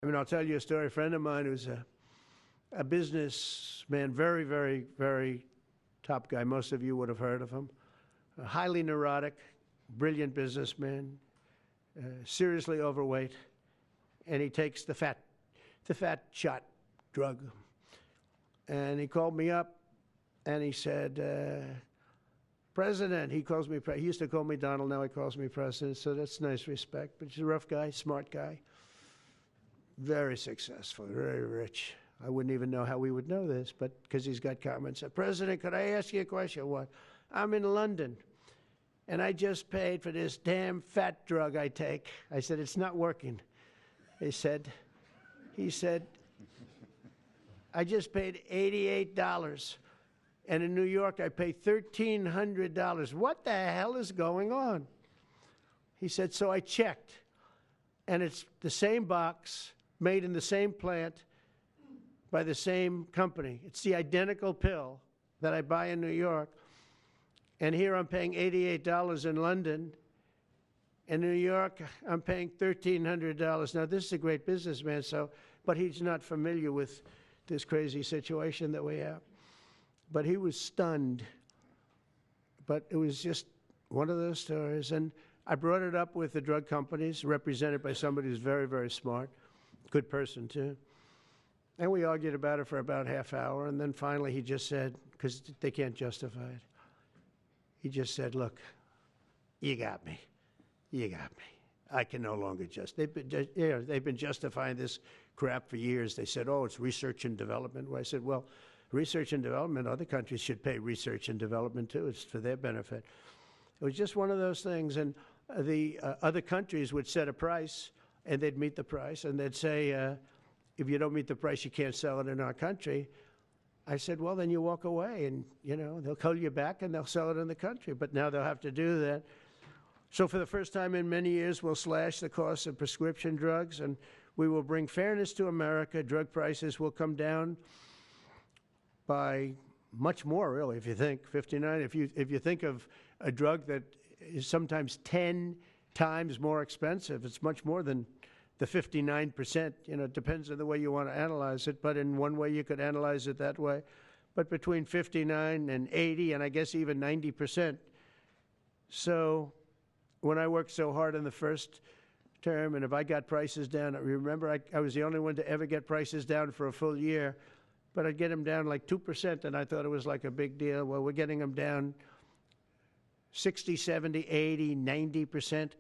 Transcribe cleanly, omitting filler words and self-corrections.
I mean, I'll tell you a story. A friend of mine who's a businessman, very, very, very top guy. Most of you would have heard of him. A highly neurotic, brilliant businessman, seriously overweight, and he takes the fat shot drug. And he called me up, and he said, President, he calls me, he used to call me Donald, now he calls me President, so that's nice respect. But he's a rough guy, smart guy, very successful, very rich. I wouldn't even know how we would know this, but because he's got comments. President, could I ask you a question? What? I'm in London, and I just paid for this damn fat drug I take. I said, it's not working. He said, I just paid $88. And in New York, I pay $1,300. What the hell is going on? He said, so I checked, and it's the same box, made in the same plant, by the same company. It's the identical pill that I buy in New York. And here I'm paying $88 in London. In New York, I'm paying $1,300. Now, this is a great businessman, but he's not familiar with this crazy situation that we have. But he was stunned. But it was just one of those stories. And I brought it up with the drug companies, represented by somebody who's very, very smart, good person too. And we argued about it for about half hour. And then finally he just said, because they can't justify it, he just said, look, you got me. You got me. I can no longer they've been justifying this crap for years. They said, oh, it's research and development. Well, I said, well, research and development, other countries should pay research and development too. It's for their benefit. It was just one of those things. And the other countries would set a price, and they'd meet the price, and they'd say, if you don't meet the price, you can't sell it in our country. I said, well, then you walk away, and, they'll call you back, and they'll sell it in the country. But now they'll have to do that. So for the first time in many years, we'll slash the cost of prescription drugs, and we will bring fairness to America. Drug prices will come down by much more, really, if you think 59. If you think of a drug that is sometimes 10 times more expensive, it's much more than the 59%. It depends on the way you want to analyze it. But in one way, you could analyze it that way. But between 59 and 80, and I guess even 90%. So when I worked so hard in the first term, and if I got prices down, remember I was the only one to ever get prices down for a full year. But I'd get them down like 2%, and I thought it was like a big deal. Well, we're getting them down 60, 70, 80, 90%.